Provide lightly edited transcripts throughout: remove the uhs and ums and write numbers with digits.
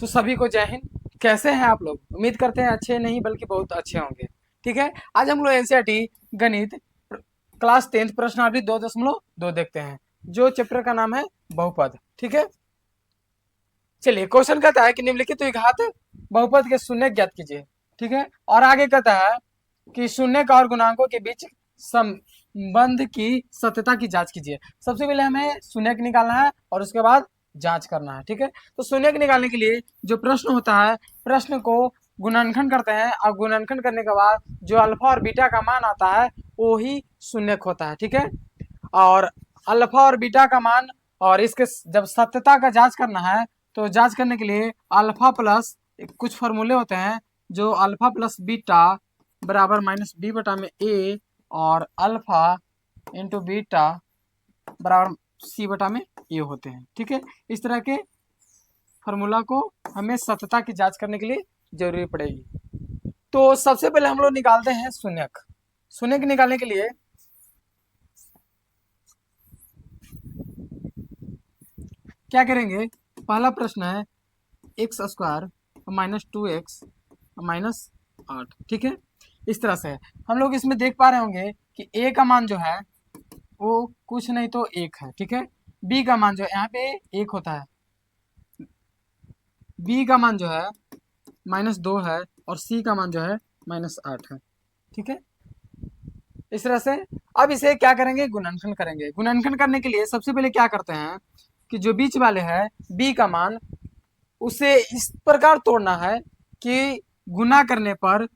तो सभी को जय हिंद। कैसे हैं आप लोग? उम्मीद करते हैं अच्छे नहीं बल्कि बहुत अच्छे होंगे। ठीक है, आज हम लोग एनसीईआरटी गणित क्लास 10th प्रश्नावली 2.2 देखते हैं, जो चैप्टर का नाम है बहुपद। ठीक है, चलिए क्वेश्चन कहता है कि निम्नलिखित द्विघात बहुपद के शून्य ज्ञात कीजिए। ठीक है, और आगे कहता है कि शून्य और गुणांकों के बीच संबंध की सत्यता की जांच कीजिए। सबसे पहले हमें शून्य निकालना है और उसके बाद जांच करना है। ठीक है, तो शून्य निकालने के लिए जो प्रश्न होता है, प्रश्न को गुणनखंड करते हैं और गुणनखंड करने के बाद जो अल्फा और बीटा का मान आता है वो ही शून्य होता है। ठीक है, और अल्फा और बीटा का मान और इसके जब सत्यता का जांच करना है तो जांच करने के लिए अल्फा प्लस कुछ फॉर्मूले होते हैं, जो अल्फा प्लस बीटा बराबर माइनस बी बटा में ए और अल्फा इंटू बीटा बराबर सी बटा में ए होते हैं। ठीक है, इस तरह के फार्मूला को हमें सत्यता की जांच करने के लिए जरूरी पड़ेगी। तो सबसे पहले हम लोग निकालते हैं शून्यक। शून्यक निकालने के लिए क्या करेंगे? पहला प्रश्न है x square minus 2x minus 8। ठीक है, इस तरह से हम लोग इसमें देख पा रहे होंगे कि a का मान जो है वो कुछ नहीं तो 1 है। ठीक है, b का मान जो है यहाँ पे 1 होता है, b का मान जो है -2 है और c का मान जो है -8 है। ठीक है, इस तरह से अब इसे क्या करेंगे? गुणनखंड करेंगे। गुणनखंड करने के लिए सबसे पहले क्या करते हैं कि जो बीच वाले है b का मान, उसे इस प्रकार तोड़ना है कि गुना करने पर,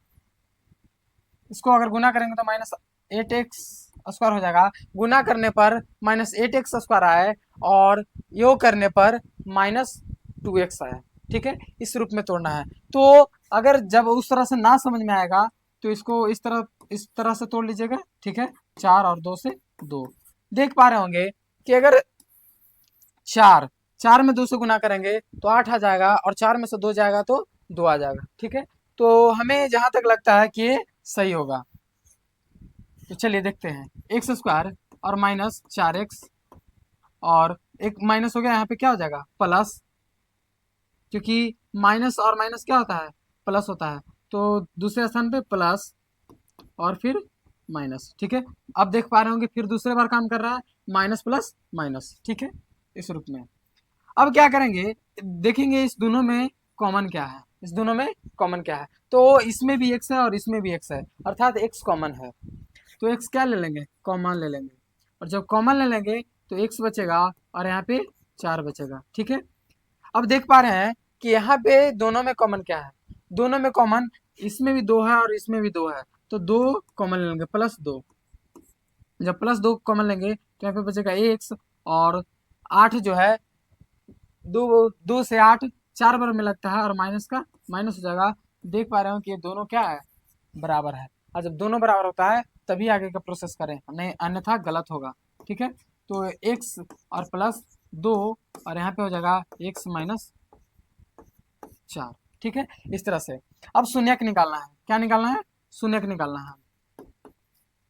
इसको अगर गुना करेंगे तो -8x स्क्वायर हो जाएगा, गुना करने पर -8x स्क्वायर आए और योग करने पर -2x आए। ठीक है, इस रूप में तोड़ना है। तो अगर जब उस तरह से ना समझ में आएगा तो इसको इस तरह से तोड़ लीजिएगा। ठीक है, 4 और 2 से 2 देख पा रहे होंगे कि अगर 4 में 2 से गुना करेंगे तो 8 आ जाएगा और 4 में से 2 जाएगा तो 2 आ जाएगा। ठीक है, तो हमें जहां तक लगता है कि ये सही होगा। तो चलिए देखते हैं, एक्स स्क्वायर और -4x और एक माइनस हो गया, यहाँ पे क्या हो जाएगा? प्लस, क्योंकि माइनस और माइनस क्या होता है? प्लस होता है। तो दूसरे स्थान पे प्लस और फिर माइनस। ठीक है, अब देख पा रहे होंगे फिर दूसरे बार काम कर रहा है, माइनस प्लस माइनस। ठीक है, इस रूप में। अब क्या करेंगे? देखेंगे इस दोनों में कॉमन क्या है। इस दोनों में कॉमन क्या है? तो इसमें भी x है और इसमें भी x है, अर्थात x कॉमन है। तो x क्या ले लेंगे? कॉमन ले लेंगे, और जब कॉमन ले लेंगे तो x बचेगा और यहाँ पे 4 बचेगा। ठीक है, अब देख पा रहे हैं कि यहाँ पे दोनों में कॉमन क्या है? दोनों में कॉमन इसमें भी 2 है और इसमें भी 2 है, तो 2 कॉमन ले लेंगे, +2। जब +2 कॉमन लेंगे तो यहाँ पे बचेगा x, और 8 जो है 2 से 8 4 बार में लगता है और माइनस का माइनस हो जाएगा। देख पा रहे हो कि ये दोनों क्या है? बराबर है। और जब दोनों बराबर होता है तभी आगे का प्रोसेस करें, नहीं अन्यथा गलत होगा। ठीक है, तो x और +2 और यहाँ पे हो जाएगा x -4। ठीक है, इस तरह से अब शून्यक निकालना है। क्या निकालना है? शून्यक निकालना है।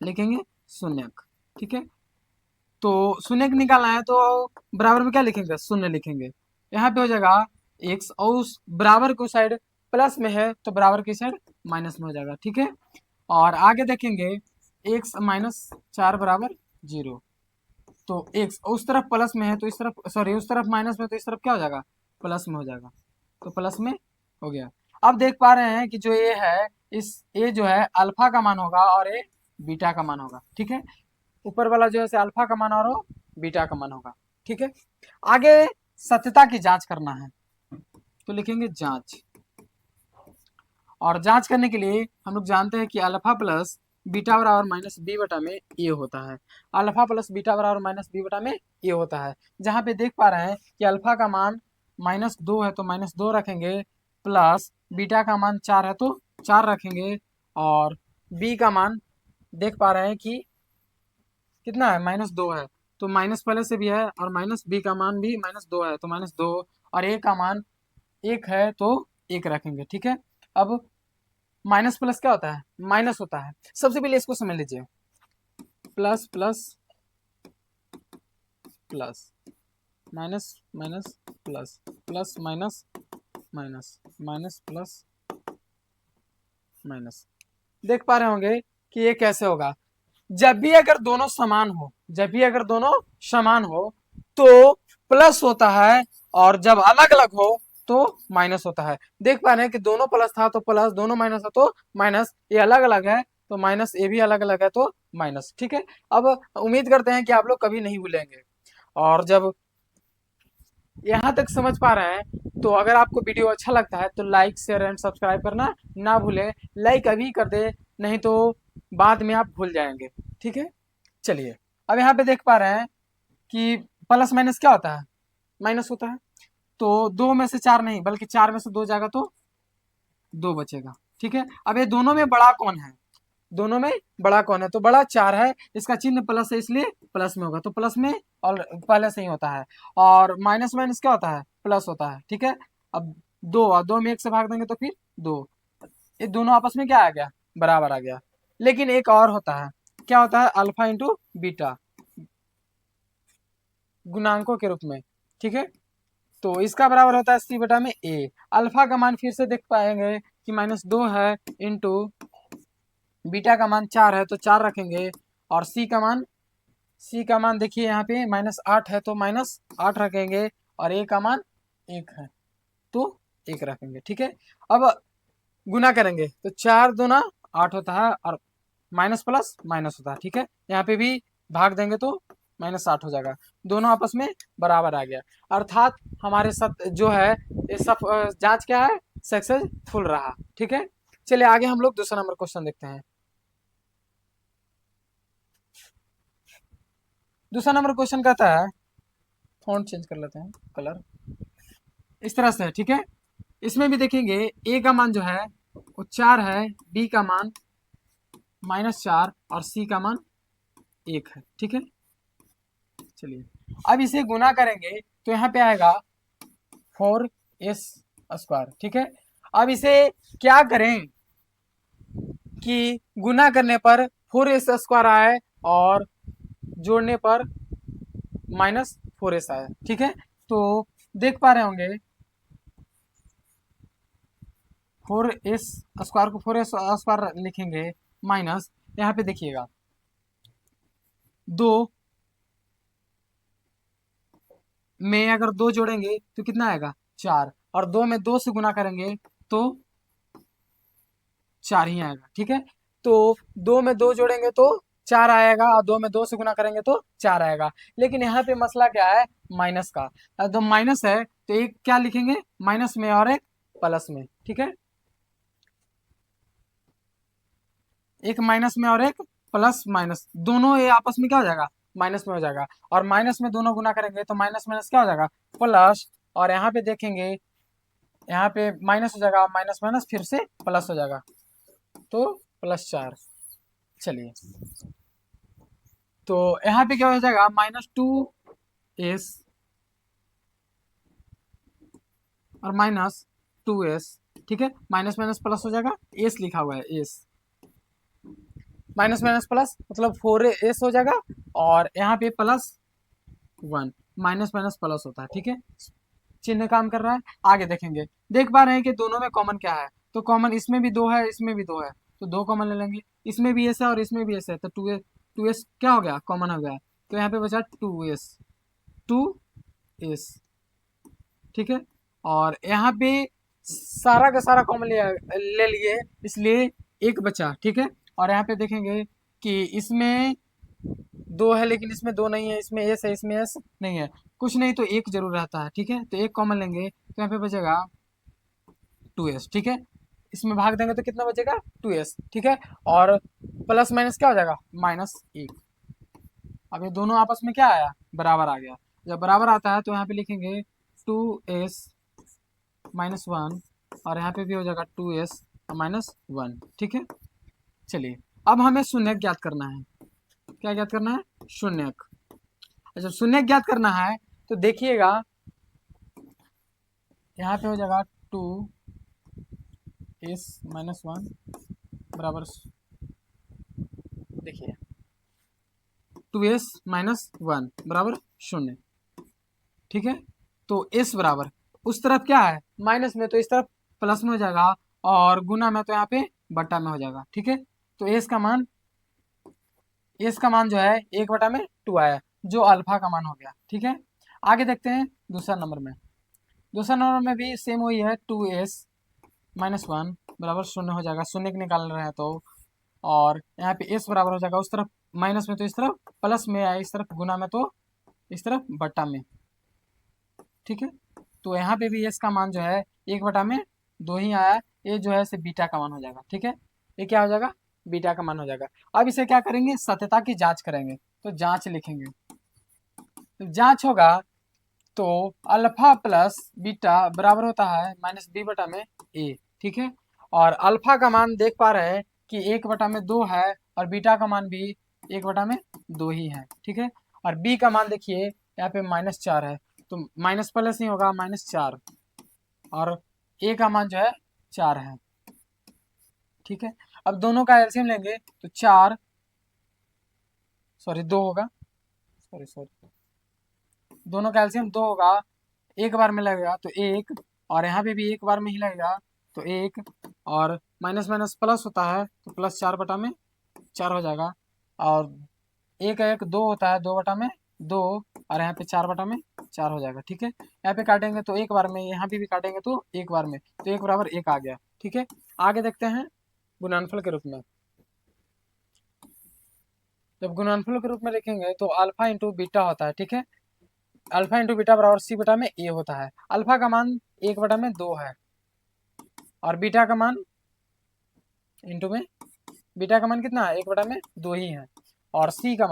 लिखेंगे शून्यक। ठीक है, तो शून्यक निकालना है तो बराबर में क्या लिखेंगे? शून्य लिखेंगे। यहाँ पे हो जाएगा x, और उस बराबर को साइड प्लस में है तो बराबर की साइड माइनस में हो जाएगा। ठीक है, और आगे देखेंगे x -4 बराबर 0। तो x उस तरफ प्लस में है तो इस तरफ, सॉरी उस तरफ माइनस में, तो इस तरफ क्या हो जाएगा? प्लस में हो जाएगा। तो प्लस में हो गया। अब देख पा रहे हैं कि जो ये है, इस ए जो है अल्फा का मान होगा और ए बीटा का मान होगा। ठीक है, ऊपर वाला जो है अल्फा का मान और वो बीटा का मान होगा। ठीक है, आगे सत्यता की जांच करना है तो लिखेंगे जांच। और जांच करने के लिए हम लोग जानते हैं कि अल्फा प्लस बीटा बराबर -b बटा में ए होता है। अल्फा प्लस बीटा बराबर -b बटा में ए होता है। जहाँ पे देख पा रहे हैं कि अल्फा का मान -2 है तो -2 रखेंगे, प्लस बीटा का मान 4 है तो 4 रखेंगे, और बी का मान देख पा रहे हैं कि कितना है? -2 है, तो माइनस पहले से भी है, और माइनस बी का मान भी -2 है तो -2, और ए का मान 1 है तो 1 रखेंगे। ठीक है, अब माइनस प्लस क्या होता है? माइनस होता है। सबसे पहले इसको समझ लीजिए, plus plus plus, minus minus plus, plus minus minus, minus plus minus. देख पा रहे होंगे कि ये कैसे होगा। जब भी अगर दोनों समान हो, जब भी अगर दोनों समान हो तो प्लस होता है, और जब अलग अलग हो तो माइनस होता है। देख पा रहे हैं कि दोनों प्लस था तो प्लस, दोनों माइनस था तो माइनस, ये अलग अलग है तो माइनस, ये भी अलग अलग है तो माइनस। ठीक है, अब उम्मीद करते हैं कि आप लोग कभी नहीं भूलेंगे। और जब यहाँ तक समझ पा रहे हैं तो अगर आपको वीडियो अच्छा लगता है तो लाइक शेयर एंड सब्सक्राइब करना ना भूलें। लाइक अभी कर दे, नहीं तो बाद में आप भूल जाएंगे। ठीक है, चलिए अब यहाँ पे देख पा रहे हैं कि प्लस माइनस क्या होता है, माइनस होता है। तो दो में से चार नहीं, बल्कि चार में से दो जाएगा तो दो बचेगा। ठीक है, अब ये दोनों में बड़ा कौन है, दोनों में बड़ा कौन है, तो बड़ा चार है, इसका चिन्ह प्लस है इसलिए प्लस में होगा, तो प्लस में और पहले से ही होता है। और माइनस माइनस क्या होता है, प्लस होता है। ठीक है, अब दो, और दो में एक से भाग देंगे तो फिर दो, ये दोनों आपस में क्या आ गया, बराबर आ गया। लेकिन एक और होता है, क्या होता है, अल्फा इंटू बीटा, गुणांकों के रूप में। ठीक है, तो इसका बराबर होता है सी बटा में ए। अल्फा का मान फिर से देख पाएंगे कि -2 है, इंटू बीटा का मान 4 है तो 4 रखेंगे, और सी का मान देखिए यहाँ पे -8 है तो -8 रखेंगे, और ए का मान 1 है तो 1 रखेंगे। ठीक है, अब गुना करेंगे तो 4 दूना 8 होता है, और माइनस प्लस माइनस होता है। ठीक है, यहाँ पे भी भाग देंगे तो -8 हो जाएगा, दोनों आपस में बराबर आ गया। अर्थात हमारे साथ जो है ये सब जांच क्या है, सक्सेसफुल रहा। ठीक है, चलिए आगे हम लोग दूसरा नंबर क्वेश्चन देखते हैं। दूसरा नंबर क्वेश्चन कहता है, फॉन्ट चेंज कर लेते हैं, कलर इस तरह से है। ठीक है, इसमें भी देखेंगे ए का मान जो है वो 4 है, बी का मान -4, और सी का मान 1 है। ठीक है, चलिए अब इसे गुना करेंगे तो यहाँ पे आएगा 4s²। ठीक है, अब इसे क्या करें कि गुना करने पर 4s² आए और जोड़ने पर -4s आए। ठीक है, तो देख पा रहे होंगे 4s² को 4s² लिखेंगे, माइनस यहाँ पे देखिएगा दो में अगर दो जोड़ेंगे तो कितना आएगा, 4, और दो में दो से गुना करेंगे तो 4 ही आएगा। ठीक है, तो दो में दो जोड़ेंगे तो 4 आएगा, और दो में दो से गुना करेंगे तो 4 आएगा। लेकिन यहाँ पे मसला क्या है, माइनस का। तो माइनस है तो एक क्या लिखेंगे, माइनस में और एक प्लस में। ठीक है, एक माइनस में और एक प्लस माइनस, दोनों ये आपस में क्या हो जाएगा, माइनस में हो जाएगा, और माइनस में दोनों गुना करेंगे तो माइनस माइनस क्या हो जाएगा, प्लस। और यहाँ पे देखेंगे, यहाँ पे माइनस हो जाएगा, माइनस माइनस फिर से प्लस हो जाएगा, तो +4। चलिए, तो यहाँ पे क्या हो जाएगा, -2s और -2s। ठीक है, माइनस माइनस प्लस हो जाएगा, एस लिखा हुआ है, एस, माइनस माइनस प्लस मतलब 4s हो जाएगा, और यहाँ पे +1, माइनस माइनस प्लस होता है। ठीक है, चिन्ह काम कर रहा है। आगे देखेंगे, देख पा रहे हैं कि दोनों में कॉमन क्या है, तो कॉमन इसमें भी 2 है, इसमें भी 2 है, तो 2 कॉमन ले लेंगे। इसमें भी एस है और इसमें भी एस है, तो 2s क्या हो गया, कॉमन हो गया, तो यहाँ पे बचा 2s। ठीक है, और यहाँ पे सारा का सारा कॉमन ले लिए, इसलिए एक बचा। ठीक है, और यहाँ पे देखेंगे कि इसमें 2 है लेकिन इसमें 2 नहीं है, इसमें एस है, इसमें एस नहीं है, कुछ नहीं तो एक जरूर रहता है। ठीक है, तो एक कॉमन लेंगे तो यहाँ पे बचेगा 2s। ठीक है, इसमें भाग देंगे तो कितना बचेगा, 2s। ठीक है, और प्लस माइनस क्या हो जाएगा, -1। अब ये दोनों आपस में क्या आया, बराबर आ गया। जब बराबर आता है तो यहाँ पे लिखेंगे 2s-1, और यहाँ पे भी हो जाएगा 2s-1। ठीक है, चलिए अब हमें शून्यक ज्ञात करना है। क्या ज्ञात करना है, शून्यक। अच्छा, शून्यक ज्ञात करना है तो देखिएगा यहाँ पे हो जाएगा 2s-1 बराबर, देखिए 2s-1 बराबर 0। ठीक है, तो s बराबर, उस तरफ क्या है, माइनस में तो इस तरफ प्लस में हो जाएगा, और गुना में तो यहाँ पे बट्टा में हो जाएगा। ठीक है, तो एस का मान जो है 1/2 आया, जो अल्फा का मान हो गया। ठीक है, आगे देखते हैं दूसरा नंबर में। दूसरा नंबर में भी सेम वही है, 2s-1 बराबर 0 हो जाएगा, शून्य निकाल रहे हैं तो। और यहाँ पे s बराबर हो जाएगा, उस तरफ माइनस में तो इस तरफ प्लस में आया, इस तरफ गुना में तो इस तरफ बट्टा में। ठीक है, तो यहाँ पे भी s का मान जो है 1/2 ही आया, ये जो है से बीटा का मान हो जाएगा। ठीक है, ये क्या हो जाएगा, बीटा का मान हो जाएगा। अब इसे क्या करेंगे, सत्यता की जांच करेंगे, तो जांच लिखेंगे। तो जांच होगा तो अल्फा प्लस बीटा बराबर होता है -b/a। ठीक है, और अल्फा का मान देख पा रहे हैं कि 1/2 है, और बीटा का मान भी 1/2 ही है। ठीक है, और b का मान देखिए यहाँ पे -4 है, तो माइनस प्लस नहीं होगा, -4, और a का मान जो है 4 है। ठीक है, अब दोनों का एलसीएम लेंगे तो 4, सॉरी 2 होगा, सॉरी दोनों का एलसीएम 2 होगा, एक बार में लगेगा तो 1, और यहाँ पे भी एक बार में ही लगेगा तो 1, और माइनस माइनस प्लस होता है तो +4/4 हो जाएगा, और 1 2 होता है 2/2, और यहाँ पे 4/4 हो जाएगा। ठीक है, यहाँ पे काटेंगे तो एक बार में, यहाँ पे भी काटेंगे तो एक बार में, तो 1 = 1 आ गया। ठीक है, आगे देखते हैं गुणनफल के रूप में। जब गुणनफल के रूप में लिखेंगे तो अल्फा इंटू बीटा होता है। ठीक है, अल्फा इंटू बीटा बराबर c/a होता है। अल्फा का मान 1/2 है, और बीटा का मान इंटू में बीटा का मान कितना है, 1/2 ही है। और सी का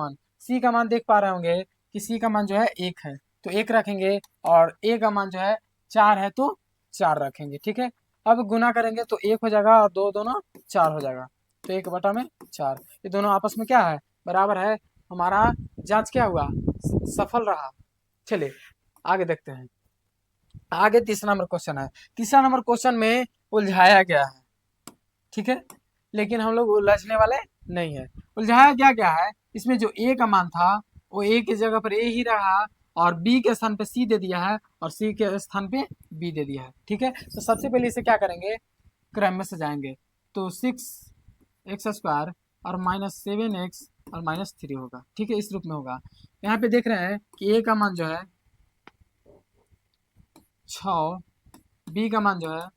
मान देख पा रहे होंगे कि सी का मान जो है 1 है, तो 1 रखेंगे, और ए का मान जो है 4 है तो 4 रखेंगे। ठीक है, अब गुना करेंगे तो 1 हो जाएगा, और 2 दूना 4 हो जाएगा, तो 1/4। ये दोनों आपस में क्या है, बराबर है। हमारा जांच क्या हुआ, सफल रहा। चलिए आगे देखते हैं। आगे तीसरा नंबर क्वेश्चन है। तीसरा नंबर क्वेश्चन में उलझाया गया है। ठीक है, लेकिन हम लोग उलझने वाले नहीं है। उलझाया क्या क्या है, इसमें जो ए का मान था वो ए की जगह पर ए ही रहा, और बी के स्थान पे सी दे दिया है, और सी के स्थान पे बी दे दिया है। ठीक है, तो सबसे पहले इसे क्या करेंगे, क्रम में सजाएंगे। तो 6x² और -7x और -3 होगा। ठीक है, इस रूप में होगा। यहाँ पे देख रहे हैं कि ए का मान जो है 6, बी का मान जो है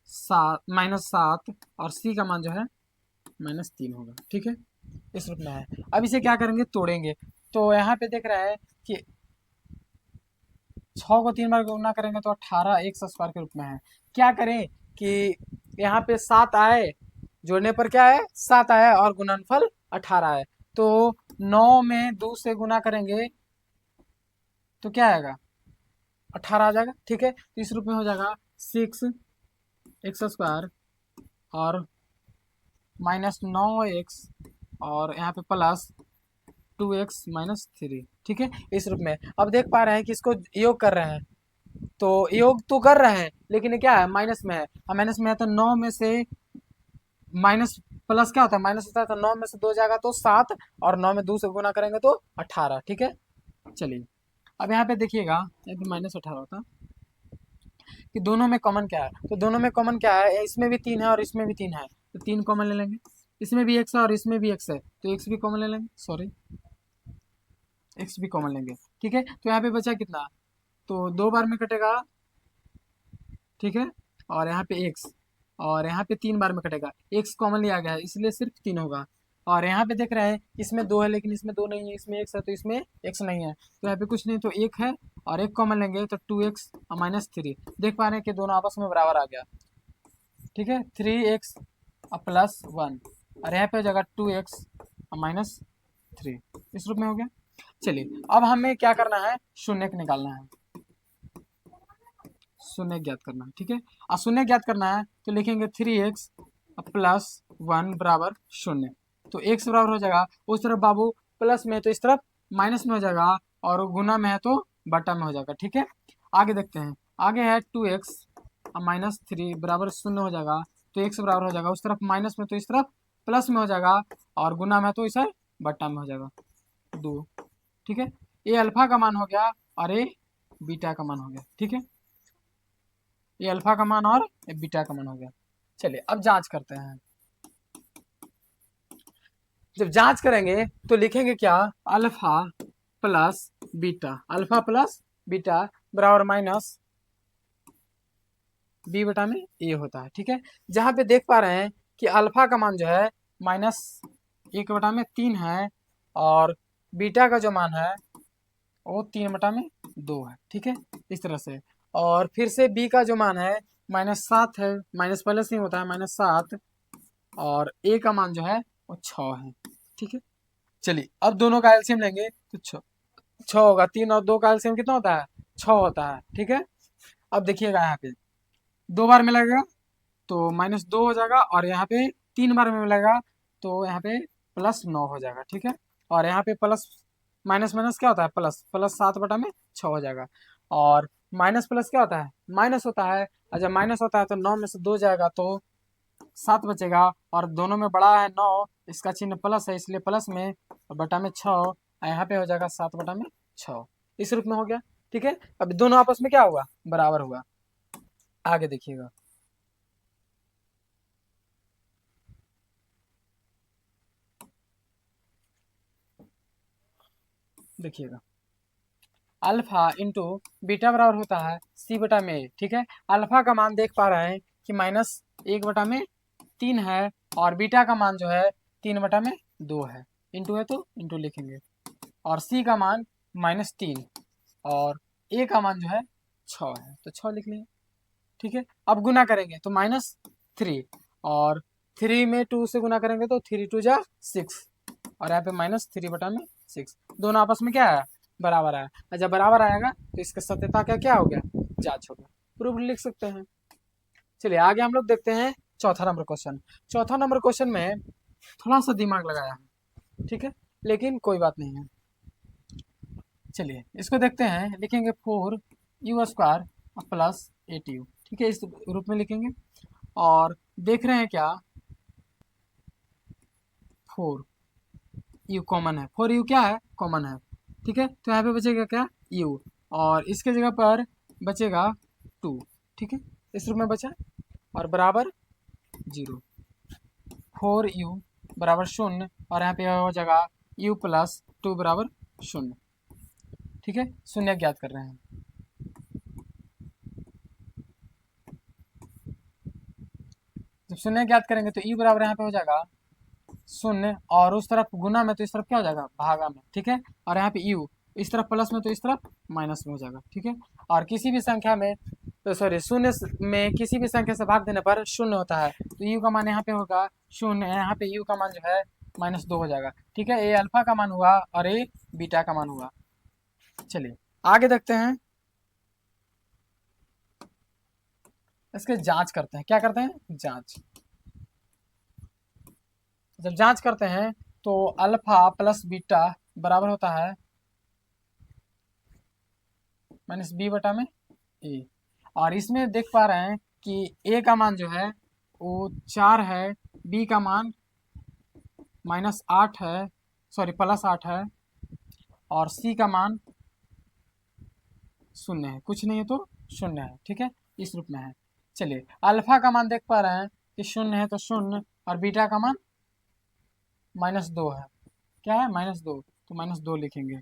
7 और सी का मान जो है -3 होगा। ठीक है, इस रूप में है। अब इसे क्या करेंगे, तोड़ेंगे। तो यहाँ पे देख रहा है कि 6 को 3 बार गुना करेंगे तो 18x² के रूप में है। क्या करें कि यहाँ पे 7 आए, जोड़ने पर क्या है 7 आया, और गुणनफल 18 है, तो 9 में 2 से गुना करेंगे तो क्या आएगा, 18 आ जाएगा। ठीक है, तो इस रूप में हो जाएगा 6x² और -9x, और यहाँ पे +2x-3। ठीक है, इस रूप में। अब देख पा रहे हैं कि इसको योग कर रहे हैं, तो योग तो कर रहे हैं, लेकिन ये क्या है, माइनस में है। माइनस में है तो 9 में से माइनस प्लस क्या होता है, माइनस होता है, तो 9 में से 2 जाएगा तो 7, और 9 में 2 से गुना करेंगे तो 18। ठीक है, चलिए अब यहाँ पे देखिएगा, यहाँ पे -18 होता कि दोनों में कॉमन क्या है, तो दोनों में कॉमन क्या है, इसमें भी 3 है और इसमें भी 3 है, तो 3 कॉमन ले लेंगे। इसमें भी x है और इसमें भी x है, तो x भी कॉमन ले लेंगे, सॉरी x भी कॉमन लेंगे। ठीक है, तो यहाँ पे बचा कितना, तो 2 बार में कटेगा। ठीक है, और यहाँ पे x, और यहाँ पे 3 बार में कटेगा, x कॉमन लिया गया है इसलिए सिर्फ 3 होगा। और यहाँ पे देख रहे हैं इसमें 2 है, लेकिन इसमें 2 नहीं है, इसमें x है तो इसमें x नहीं है, तो यहाँ पे कुछ नहीं, तो 1 है, और 1 कॉमन लेंगे तो 2x और -3। देख पा रहे हैं कि दोनों आपस में बराबर आ गया। ठीक है, 3x +1, और यहाँ पे हो जाएगा 2x और -3, इस रूप में हो गया। चलिए अब हमें क्या करना है, शून्य निकालना है, शून्य ज्ञात करना है। ठीक है, और शून्य ज्ञात करना है तो लिखेंगे 3x +1 बराबर 0। तो x बराबर हो जाएगा, उस तरफ बाबू प्लस में तो इस तरफ माइनस में हो जाएगा, और गुना में है तो बटा में हो जाएगा। ठीक है, आगे देखते हैं। आगे है 2x -3 बराबर 0 हो जाएगा, तो x बराबर हो जाएगा, उस तरफ माइनस में तो इस तरफ प्लस में हो जाएगा, और गुना में तो इसे बट्टा में हो जाएगा 2। ठीक है, ये अल्फा का मान हो गया और ये बीटा का मान हो गया। ठीक है, ये अल्फा का मान और ये बीटा का मान हो गया। चलिए अब जांच करते हैं। जब जांच करेंगे तो लिखेंगे क्या, alpha plus beta, alpha plus beta बराबर माइनस बी बटा में ए होता है। ठीक है, जहां पे देख पा रहे हैं कि अल्फा का मान जो है माइनस 1/3 है और बीटा का जो मान है वो 3/2 है। ठीक है, इस तरह से। और फिर से बी का जो मान है -7 है, माइनस पहले से ही होता है -7, और ए का मान जो है वो 6 है। ठीक है, चलिए अब दोनों का एलसीएम लेंगे तो 6 होगा, 3 और 2 का एलसीएम कितना होता है, 6 होता है। ठीक है, अब देखिएगा यहाँ पे 2 बार मिलेगा तो -2 हो जाएगा, और यहाँ पे 3 बार में मिलेगा तो यहाँ पे +9 हो जाएगा। ठीक है, और यहाँ पे प्लस माइनस माइनस क्या होता है, प्लस, प्लस 7/6 हो जाएगा। और माइनस प्लस क्या होता है, माइनस होता है, और जब माइनस होता है तो 9 में से 2 जाएगा तो 7 बचेगा, और दोनों में बड़ा है 9, इसका चिन्ह प्लस है इसलिए प्लस में, और बटा में 6, यहाँ पे हो जाएगा 7/6, इस रूप में हो गया। ठीक है, अब दोनों आपस में क्या हुआ, बराबर हुआ। आगे देखिएगा, देखिएगा अल्फा इंटू बीटा बराबर होता है C/में। ठीक है, अल्फा का मान देख पा रहे हैं कि -1/3 है, और बीटा का मान जो है 3/2 है, इंटू है तो इंटू लिखेंगे, और सी का मान -3, और ए का मान जो है 6 है तो 6 लिख लेंगे। ठीक है, अब गुना करेंगे तो -3, और 3 में 2 से गुना करेंगे तो 3 2 जा 6, और यहाँ पे -3/6, दोनों आपस में क्या है, बराबर आया। और जब बराबर आएगा तो इसका सत्यता का क्या हो गया, जांच हो गया, प्रूफ लिख सकते हैं। चलिए आगे हम लोग देखते हैं चौथा नंबर क्वेश्चन। चौथा नंबर क्वेश्चन में थोड़ा सा दिमाग लगाया है, ठीक है, लेकिन कोई बात नहीं है। चलिए इसको देखते हैं, लिखेंगे 4u² प्लस 8u। ठीक है, इस रूप में लिखेंगे, और देख रहे हैं क्या 4u कॉमन है, 4u क्या है, कॉमन है। ठीक है, तो यहाँ पे बचेगा क्या, u, और इसके जगह पर बचेगा 2। ठीक है, इस रूप में बचा, और बराबर 0, 4u बराबर 0, और यहाँ पे हो जाएगा u प्लस 2 बराबर 0। ठीक है, शून्य ज्ञात कर रहे हैं। जब शून्य ज्ञात करेंगे तो ई बराबर यहाँ पे हो जाएगा 0, और उस तरफ गुना में तो इस तरफ क्या हो जाएगा, भागा में। ठीक है, और यहाँ पे यू, इस तरफ प्लस में तो इस तरफ माइनस में हो जाएगा। ठीक है, और किसी भी संख्या में तो सॉरी शून्य में किसी भी संख्या से भाग देने पर 0 होता है, तो यू का मान यहाँ पे होगा 0, यहाँ पे यू का मान जो है -2 हो जाएगा। ठीक है, ये अल्फा का मान हुआ और ये बीटा का मान हुआ। चलिए आगे देखते हैं, इसके जांच करते हैं, क्या करते हैं, जांच। जब जांच करते हैं तो अल्फा प्लस बीटा बराबर होता है -b/ए, और इसमें देख पा रहे हैं कि ए का मान जो है वो 4 है, बी का मान -8 है, सॉरी +8 है, और सी का मान 0 है, कुछ नहीं है तो 0 है। ठीक है, इस रूप में है। चलिए अल्फा का मान देख पा रहे हैं कि 0 है तो 0, और बीटा का मान -2 है, क्या है, -2, तो -2 लिखेंगे,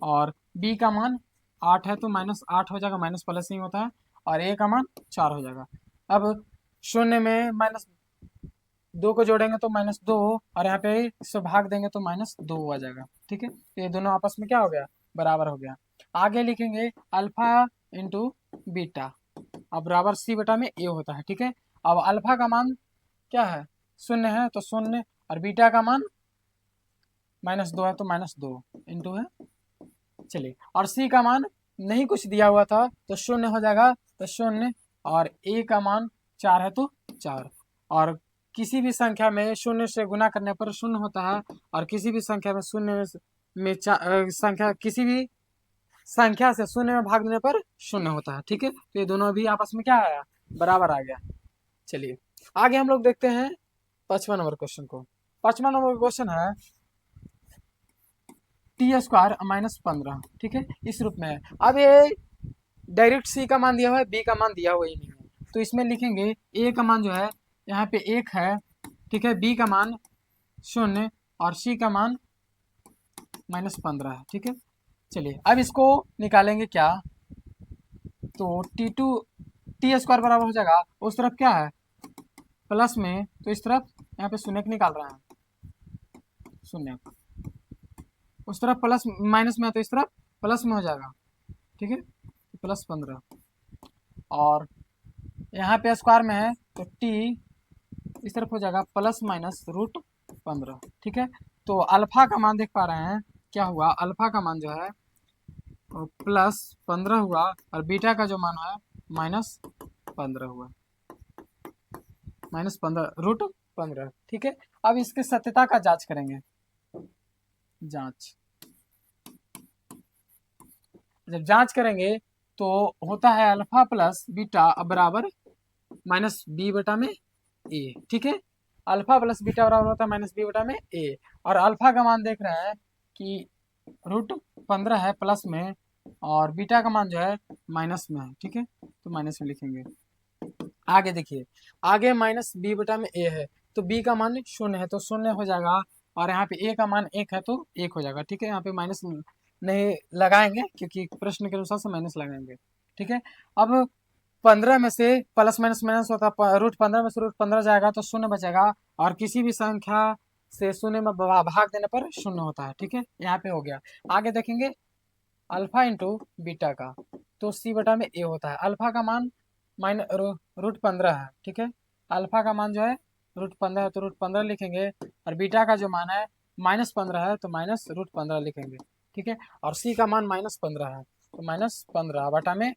और बी का मान 8 है तो -8 हो जाएगा, माइनस प्लस नहीं होता है, और ए का मान 4 हो जाएगा। अब 0 में -2 को जोड़ेंगे तो -2, और यहाँ पे इससे भाग देंगे तो -2 आ जाएगा। ठीक है, तो ये दोनों आपस में क्या हो गया, बराबर हो गया। आगे लिखेंगे अल्फा इंटू बीटा, अब बराबर C/में ए होता है। ठीक है, अब अल्फा का मान क्या है, 0 है तो 0, और बीटा का मान -2 है तो -2 इंटू है। चलिए, और सी का मान नहीं कुछ दिया हुआ था तो 0 हो जाएगा तो 0, और ए का मान 4 है तो 4, और किसी भी संख्या में 0 से गुना करने पर 0 होता है, और किसी भी संख्या में 0 में संख्या किसी भी संख्या से 0 में भाग देने पर 0 होता है। ठीक है, तो ये दोनों भी आपस में क्या आया, बराबर आ गया। चलिए आगे हम लोग देखते हैं 5वां नंबर क्वेश्चन को। 5वां नंबर क्वेश्चन है t² -15। ठीक है, इस रूप में है। अब ये डायरेक्ट सी का मान दिया हुआ है, बी का मान दिया हुआ ही नहीं है, तो इसमें लिखेंगे ए का मान जो है यहाँ पे 1 है, ठीक है, बी का मान 0 और सी का मान -15 है, ठीक है। चलिए अब इसको निकालेंगे क्या, तो टी² बराबर हो जाएगा, उस तरफ क्या है प्लस में, तो इस तरफ यहाँ पे शून्य निकाल रहे हैं, शून्य, उस तरफ प्लस माइनस में है तो इस तरफ प्लस में हो जाएगा, ठीक है, +15 और यहाँ पे स्क्वायर में है तो टी इस तरफ हो जाएगा ±√15, ठीक है। तो अल्फा का मान देख पा रहे हैं क्या हुआ, अल्फा का मान जो है +15 हुआ और बीटा का जो मान है -15 हुआ, -15√15, ठीक है। अब इसके सत्यता का जांच करेंगे, जांच, जब जांच करेंगे तो होता है अल्फा प्लस बीटा बराबर -b/a, ठीक है, अल्फा प्लस बीटा बराबर होता है -b/a और अल्फा का मान देख रहे हैं कि √15 है प्लस में और बीटा का मान जो है माइनस में है, ठीक है, तो माइनस में लिखेंगे। आगे देखिए, आगे -b/a है तो b का मान 0 है तो 0 हो जाएगा और यहाँ पे a का मान 1 है तो 1 हो जाएगा, ठीक है, यहाँ पे माइनस नहीं लगाएंगे क्योंकि प्रश्न के अनुसार से माइनस लगाएंगे, ठीक है। अब 15 में से प्लस माइनस माइनस होता है, √15 में से √15 जाएगा तो 0 बचेगा और किसी भी संख्या से 0 में भाग देने पर 0 होता है, ठीक है, यहाँ पे हो गया। आगे देखेंगे अल्फा इंटू बीटा का, तो c/a होता है, अल्फा का मान √15 है, ठीक है, अल्फा का मान जो है √15 है तो √15 लिखेंगे और बीटा का जो मान है -15 है तो -√15 लिखेंगे, ठीक है, और सी का मान -15 है तो -15/में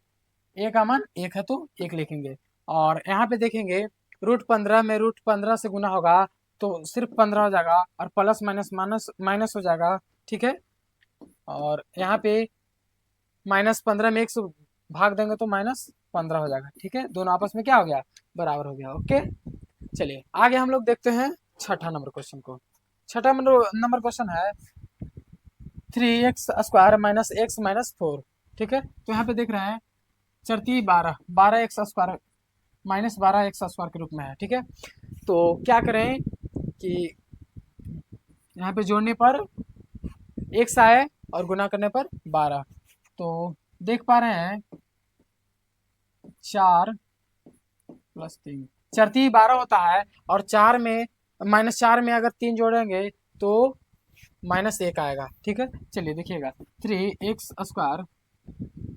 ए का मान 1 है तो 1 लिखेंगे और यहाँ पे देखेंगे √15 में √15 से गुना होगा तो सिर्फ 15 हो जाएगा और प्लस माइनस माइनस माइनस हो जाएगा, ठीक है, और यहाँ पे -15 में 1 से भाग देंगे तो -15 हो जाएगा, ठीक है, दोनों आपस में क्या हो गया, बराबर हो गया, ओके। चलिए आगे हम लोग देखते हैं छठा नंबर क्वेश्चन को। छठा नंबर क्वेश्चन है 3x² - x - 4, ठीक है, तो यहाँ पे देख रहे हैं चरती 12x² -12x² के रूप में है, ठीक है, तो क्या करें कि यहाँ पे जोड़ने पर x आए और गुना करने पर 12, तो देख पा रहे हैं 4 + 3 चरती 12 होता है और 4 में -4 में अगर 3 जोड़ेंगे तो -1 आएगा, ठीक है। चलिए देखिएगा 3x²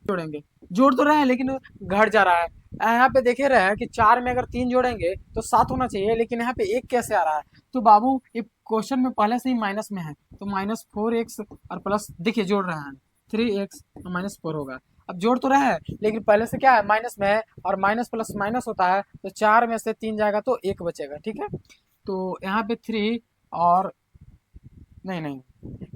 जोड़ेंगे, जोड़ तो रहे हैं लेकिन घट जा रहा है, यहाँ पे देखे रहे हैं कि 4 में अगर 3 जोड़ेंगे तो 7 होना चाहिए लेकिन यहाँ पे 1 कैसे आ रहा है, तो बाबू ये क्वेश्चन में पहले से ही माइनस में है तो -4x और प्लस देखिए जोड़ रहे हैं 3x -4 होगा, अब जोड़ तो रहे हैं लेकिन पहले से क्या है माइनस में है और माइनस प्लस माइनस होता है तो 4 में से 3 जाएगा तो 1 बचेगा, ठीक है, तो यहाँ पे 3 और नहीं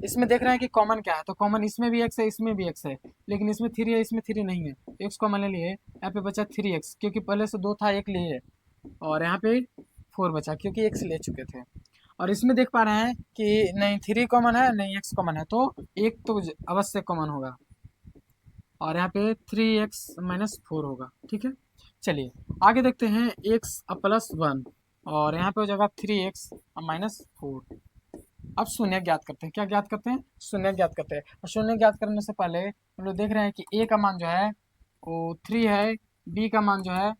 इसमें देख रहे हैं कि कॉमन क्या है, तो कॉमन इसमें भी x है इसमें भी x है लेकिन इसमें 3 है इसमें 3 नहीं है, x कॉमन ले लिए, यहाँ पे बचा 3x क्योंकि पहले से 2 था 1 लिए और यहाँ पे 4 बचा क्योंकि x ले चुके थे और इसमें देख पा रहे हैं कि नहीं 3 कॉमन है नहीं x कॉमन है तो 1 तो अवश्य कॉमन होगा और यहाँ पे 3x - 4 होगा, ठीक है। चलिए आगे देखते हैं x +1 और यहाँ पे हो जाएगा 3x - 4। अब शून्य ज्ञात करते हैं, क्या ज्ञात करते हैं, शून्य ज्ञात करते हैं और शून्य ज्ञात करने से पहले हम लोग देख रहे हैं कि a का मान जो है वो 3 है, b का मान जो है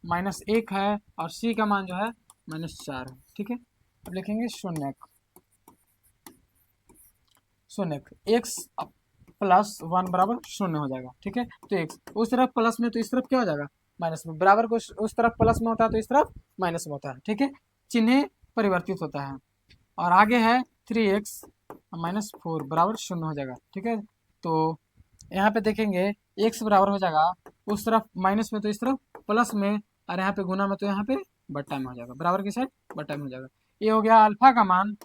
-1 है और c का मान जो है -4 है, ठीक है। अब लिखेंगे शून्य x +1 बराबर 0 हो जाएगा, ठीक है, तो x उस तरफ प्लस में तो इस तरफ क्या हो जाएगा माइनस में, बराबर को उस तरफ प्लस में होता है तो इस तरफ माइनस में होता है, ठीक है, चिन्ह परिवर्तित होता है और आगे है 3x - 4 बराबर 0 हो जाएगा, ठीक है, तो यहाँ पे देखेंगे x बराबर हो जाएगा उस तरफ माइनस में तो इस तरफ प्लस में और यहाँ पे गुना में तो यहाँ पे बट्टा में हो जाएगा, बराबर की साइड बट्टा में हो जाएगा, ये हो गया अल्फा का मान,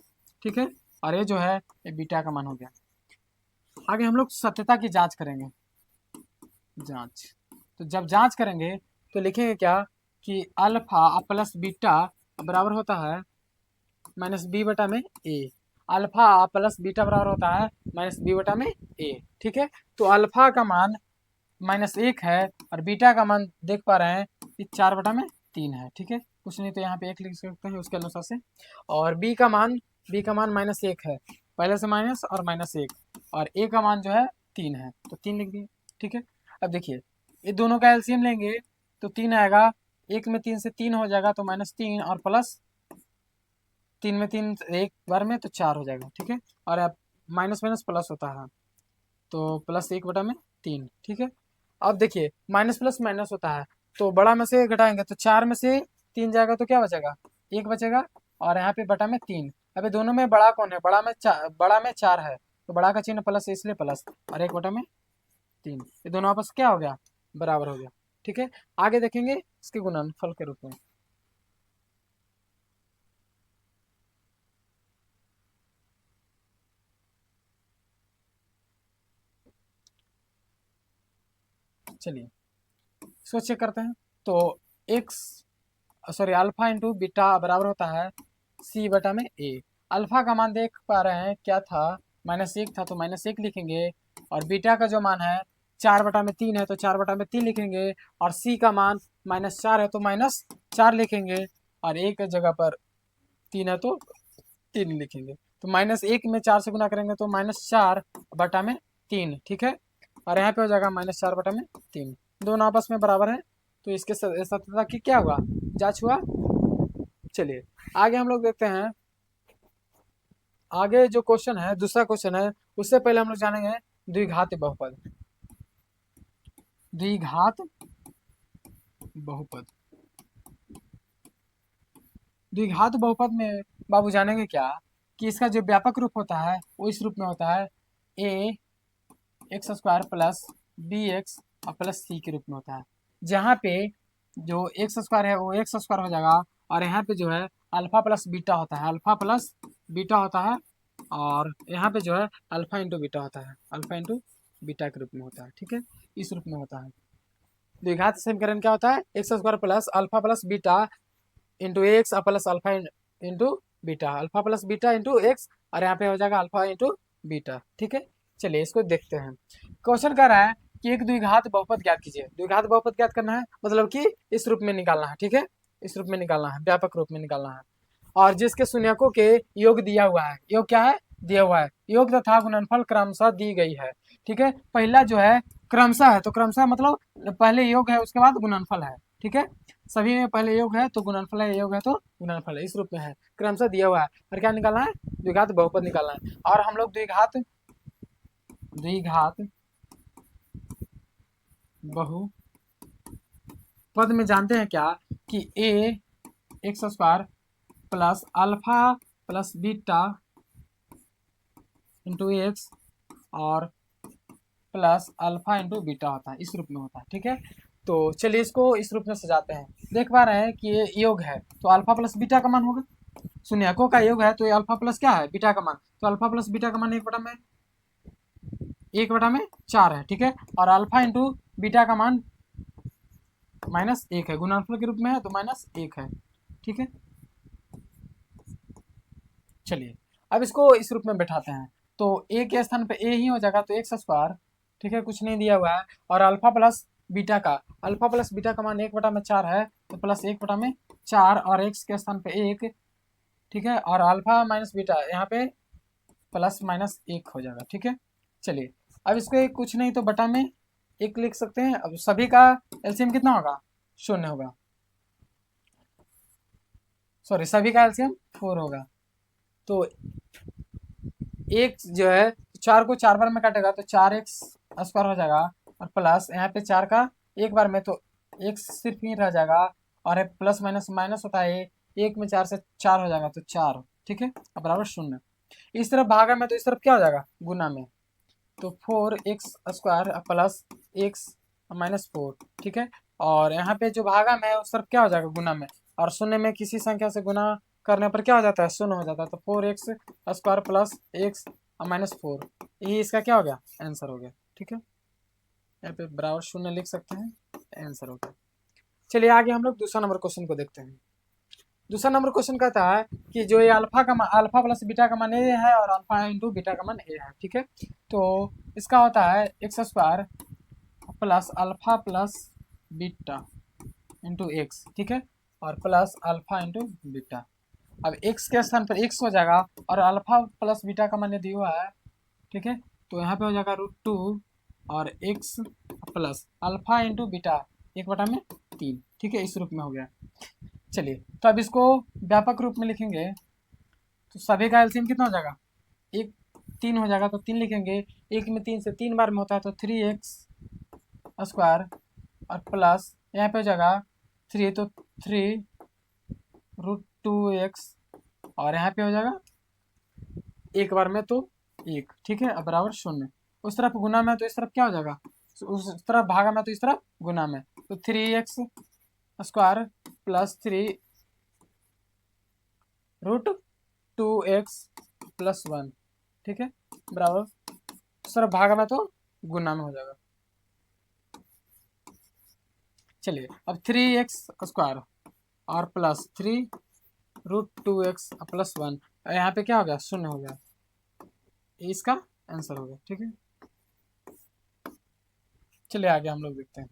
ठीक है, और ये जो है ये बीटा का मान हो गया। आगे हम लोग सत्यता की जांच करेंगे, जांच, तो जब जांच करेंगे तो लिखेंगे क्या कि अल्फा प्लस बीटा बराबर होता है -b/a, अल्फा प्लस बीटा बराबर होता है -b/a, ठीक है, तो अल्फा का मान -1 है और बीटा का मान देख पा रहे हैं कि 4/3 है, ठीक है। कुछ नहीं तो यहाँ पे 1 लिख सकते हैं उसके अनुसार से। और बी का मान -1 है, पहले से माइनस और -1, और ए का मान जो है 3 है, तो 3 लिख दिए, ठीक है। अब देखिए ये दोनों का एलसीएम लेंगे तो 3 आएगा, 1 में 3 से 3 हो जाएगा तो -3 और प्लस 3 में 3 एक बार में तो 4 हो जाएगा, ठीक है। और अब माइनस माइनस प्लस होता है तो +1/3, ठीक है। अब देखिए माइनस प्लस माइनस होता है तो बड़ा में से घटाएंगे तो 4 में से 3 जाएगा तो क्या बचेगा, 1 बचेगा, और यहाँ पे बटा में 3। अभी दोनों में बड़ा कौन है, बड़ा में 4 है तो बड़ा का चिन्ह प्लस है इसलिए प्लस, और 1/3, ये दोनों आपस क्या हो गया, बराबर हो गया, ठीक है। आगे देखेंगे इसके गुणनफल के रूप में। चलिए इसको चेक करते हैं। तो अल्फा इंटू बीटा बराबर होता है C/A। अल्फा का मान देख पा रहे हैं क्या था, -1 था तो -1 लिखेंगे, और बीटा का जो मान है 4/3 है तो 4/3 लिखेंगे, और सी का मान -4 है तो -4 लिखेंगे, और ए की जगह पर 3 है तो 3 लिखेंगे। तो -1 में 4 से गुना करेंगे तो -4/3, ठीक है। और यहाँ पे हो जाएगा -4/3, दोनों आपस में बराबर है तो इसके सत्यता की क्या हुआ, जांच हुआ। चलिए आगे हम लोग देखते हैं। आगे जो क्वेश्चन है, दूसरा क्वेश्चन है, उससे पहले हम लोग जानेंगे द्विघात बहुपद। द्विघात बहुपद, द्विघात बहुपद में बाबू जानेंगे क्या कि इसका जो व्यापक रूप होता है वो इस रूप में होता है, ax² प्लस bx और प्लस c के रूप में होता है, जहाँ पे जो x² है वो x² हो जाएगा, और यहाँ पे जो है अल्फा प्लस बीटा होता है, अल्फा प्लस बीटा होता है, और यहाँ पे जो है अल्फा इंटू बीटा होता है, अल्फा इंटू बीटा के रूप में होता है, ठीक है, इस रूप में होता है। द्विघात समीकरण क्या होता है, x² plus alpha plus beta into x plus alpha into beta, alpha plus beta into x, और यहाँ पे हो जाएगा अल्फा इंटू बीटा, ठीक है। चलिए इसको देखते हैं। क्वेश्चन कर रहा है कि एक द्विघात बहुपद ज्ञात कीजिए। द्विघात बहुपद ज्ञात करना है मतलब कि इस रूप में निकालना है, ठीक है, इस रूप में निकालना है, व्यापक रूप में निकालना है, और जिसके शून्यकों के योग दिया हुआ है, योग क्या है, दिया हुआ है, योग तथा गुणनफल क्रमशः दी गई है, ठीक है। पहला जो है क्रमशः है तो क्रमशः मतलब पहले योग है उसके बाद गुणनफल है, ठीक है। सभी में पहले योग है तो गुणनफल है, योग है तो गुणनफल है, इस रूप में है, क्रमशः दिया हुआ है, और क्या निकालना है, द्विघात बहुपद निकालना है। और हम लोग द्विघात बहुपद में जानते हैं क्या कि ax² plus alpha plus beta into x और प्लस अल्फा इंटू बीटा होता है, इस रूप में होता है, ठीक है। तो चलिए इसको इस रूप में सजाते हैं। देख पा रहे हैं कि ये योग है तो अल्फा प्लस बीटा का मान होगा, शून्यकों का योग है तो ये अल्फा प्लस क्या है, बीटा का मान, तो अल्फा प्लस बीटा का मान 1/4 है, ठीक है। और अल्फा इंटू बीटा का मान -1 है, गुणनफल के रूप में है तो -1 है, ठीक है। चलिए अब इसको इस रूप में बैठाते हैं तो ए के स्थान पे ए ही हो जाएगा तो x², ठीक है, कुछ नहीं दिया हुआ है, और अल्फा प्लस बीटा का मान 1/4 है तो प्लस 1/4, और x के स्थान पे 1, ठीक है, और अल्फा माइनस बीटा यहाँ पे +-1 हो जाएगा, ठीक है। चलिए अब इसको कुछ नहीं तो बटा में 1 लिख सकते हैं। अब सभी का एलसीएम कितना होगा, 0 होगा, सॉरी सभी का एलसीएम 4 होगा। तो एक जो है 4 को 4 बार में काटेगा तो 4x² हो जाएगा, और प्लस यहाँ पे 4 का एक बार में तो x सिर्फ ही रह जाएगा, और प्लस माइनस माइनस होता है, 1 में 4 से 4 हो जाएगा तो 4, ठीक है, अब बराबर 0। इस तरफ भागा में तो इस तरफ क्या हो जाएगा, गुना में, तो 4x² प्लस x -4, ठीक है। और यहाँ पे जो भागा में है उस तरफ क्या हो जाएगा, गुना में, और 0 में किसी संख्या से गुना करने पर क्या हो जाता है, 0 हो जाता है, तो 4x² प्लस x -4, ये इसका क्या हो गया, आंसर हो गया, ठीक है। यहाँ पे बराबर 0 लिख सकते हैं, आंसर हो गया। चलिए आगे हम लोग दूसरा नंबर क्वेश्चन को देखते हैं। दूसरा नंबर क्वेश्चन कहता है कि जो ये अल्फा प्लस बीटा का मान ए है और अल्फा इंटू बीटा का मान ए है, ठीक है। तो इसका होता है x² plus alpha plus beta into x, ठीक है, और प्लस अल्फा इंटू बीटा। अब एक्स के स्थान पर एक्स हो जाएगा और अल्फा प्लस बीटा का मान दिया हुआ है, ठीक है, तो यहाँ पे हो जाएगा √2 और x plus alpha into beta 1/3, ठीक है, इस रूप में हो गया। चलिए, तो अब इसको व्यापक रूप में लिखेंगे तो सभी का एलसीएम कितना हो जाएगा, 3 हो जाएगा, तो 3 लिखेंगे। 1 में 3 से 3 बार में होता है तो 3x² और प्लस यहाँ पे हो जाएगा 3, तो 3√2x और यहाँ पे हो जाएगा एक बार में तो 1, ठीक है, अब बराबर 0। उस तरफ गुना में तो इस तरफ क्या हो जाएगा, उस तरफ भागा में तो इस तरफ गुना में, तो 3x² प्लस 3√2x प्लस 1, ठीक है, बराबर उस तरफ भागा में तो गुना में हो जाएगा। चलिए, अब 3x² और प्लस 3√2x प्लस 1, यहाँ पे क्या हो गया, 0 हो गया, इसका आंसर हो गया, ठीक है। चलिए आगे हम लोग देखते हैं।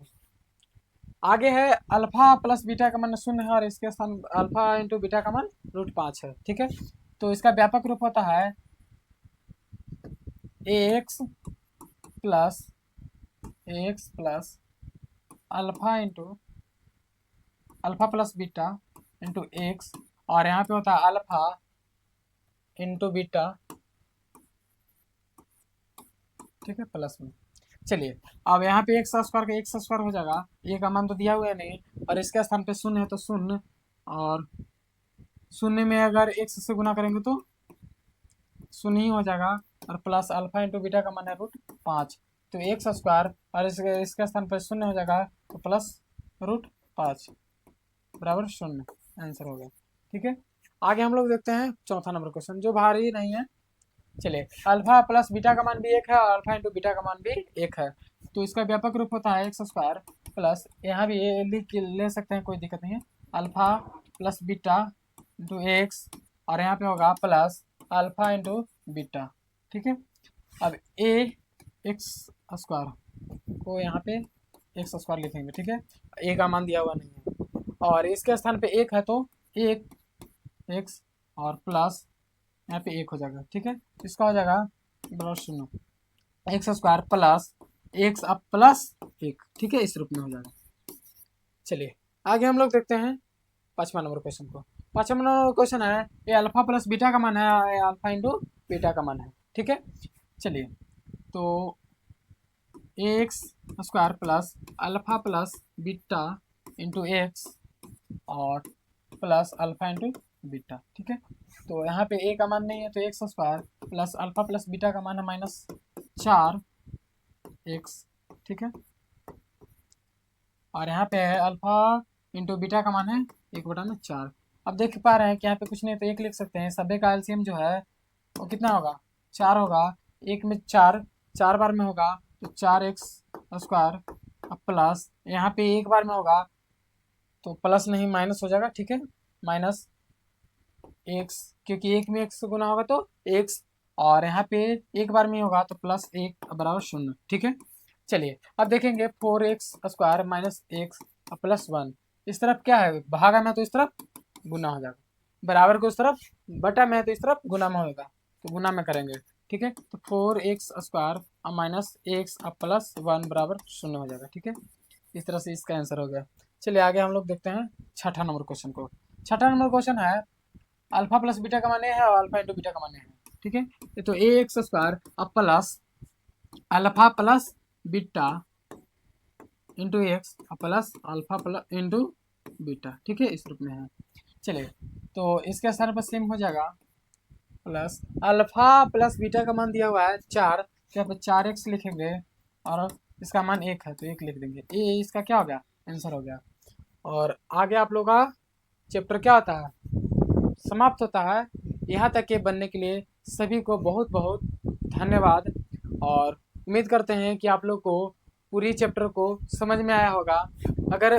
आगे है अल्फा प्लस बीटा का मान 0 है और इसके स्थान अल्फा इंटू बीटा का मान √5 है, ठीक है, तो इसका व्यापक रूप होता है ax plus alpha plus beta into x, और यहाँ पे होता है अल्फा इंटू बीटा, ठीक है, प्लस में। चलिए, अब यहाँ पे x² का x² हो जाएगा, ये का मान तो दिया हुआ है नहीं, और इसके स्थान पे 0 है तो 0, और 0 में अगर x से गुना करेंगे तो 0 ही हो जाएगा, और प्लस अल्फा इंटू बीटा का मान है √5, तो x² और इसके स्थान पर 0 हो जाएगा, तो प्लस √5 बराबर 0, आंसर हो गया, ठीक है। आगे हम लोग देखते हैं चौथा नंबर क्वेश्चन, जो भारी नहीं है। चलिए, अल्फा प्लस बीटा का मान भी 1 है और अल्फा इंटू बीटा का मान भी 1 है, तो इसका व्यापक रूप होता है x² प्लस, यहाँ भी ये ले सकते हैं, कोई दिक्कत नहीं है, alpha plus beta into x, और यहाँ पे होगा प्लस अल्फा इंटू बीटा, ठीक है। अब x² को यहाँ पे x² लिखेंगे, ठीक है, a का मान दिया हुआ नहीं है, और इसके स्थान पे 1 है तो 1 x और प्लस यहाँ पे 1 हो जाएगा, ठीक है, इसका हो जाएगा बराबर 0, x² प्लस x अब प्लस 1, ठीक है, इस रूप में हो जाएगा। चलिए आगे हम लोग देखते हैं 5वां नंबर क्वेश्चन को। 5वां नंबर क्वेश्चन है, ये अल्फा प्लस बीटा का मान है, अल्फा इंटू बीटा का मान है, ठीक है। चलिए, तो x² plus alpha plus beta into x और प्लस अल्फा इंटू बीटा, ठीक है, तो यहाँ पे a का मान नहीं है तो x² plus alpha plus beta का मान है -4x, ठीक है, और यहाँ पे है अल्फा इंटू बीटा का मान है 1/4। अब देख पा रहे हैं कि यहाँ पे कुछ नहीं तो 1 लिख सकते हैं, सभी का एलसीएम जो है वो कितना होगा, 4 होगा, 1 में 4 बार में होगा तो 4x² अब प्लस यहाँ पे 1 बार में होगा तो प्लस नहीं माइनस हो जाएगा, ठीक है, माइनस x, क्योंकि 1 में x गुना होगा तो x, और यहाँ पे 1 बार में होगा तो प्लस 1 बराबर 0, ठीक है। चलिए अब देखेंगे 4x² माइनस x प्लस 1, इस तरफ क्या है, भागा में तो इस तरफ गुना हो जाएगा, बराबर को इस तरफ बटा में है तो इस तरफ गुना में होगा, तो गुना में करेंगे, ठीक है, तो 4x² माइनस x प्लस 1 बराबर 0 हो जाएगा, ठीक है, इस तरह से इसका आंसर हो गया। चलिए आगे हम लोग देखते हैं 6ठा नंबर क्वेश्चन को। 6ठा नंबर क्वेश्चन है, अल्फा प्लस बीटा का मान है और अल्फा इंटू बीटा का मान है, ठीक है, तो ax² अब plus alpha plus beta into x plus alpha plus into beta, ठीक है, इस रूप में है। चलिए, तो इसके स्थान पर सेम हो जाएगा, प्लस अल्फा प्लस बीटा का मान दिया हुआ है 4, तो यहाँ पर 4x लिखेंगे और इसका मान 1 है तो 1 लिख देंगे, ये इसका क्या हो गया, आंसर हो गया। और आगे आप लोग का चैप्टर क्या होता है, समाप्त होता है। यहाँ तक के बनने के लिए सभी को बहुत बहुत धन्यवाद, और उम्मीद करते हैं कि आप लोग को पूरी चैप्टर को समझ में आया होगा। अगर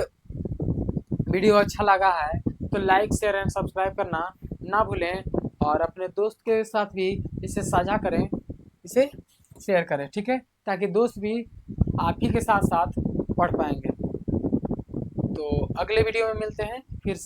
वीडियो अच्छा लगा है तो लाइक शेयर एंड सब्सक्राइब करना ना भूलें, और अपने दोस्त के साथ भी इसे साझा करें, इसे शेयर करें, ठीक है, ताकि दोस्त भी आप ही के साथ साथ पढ़ पाएंगे। तो अगले वीडियो में मिलते हैं।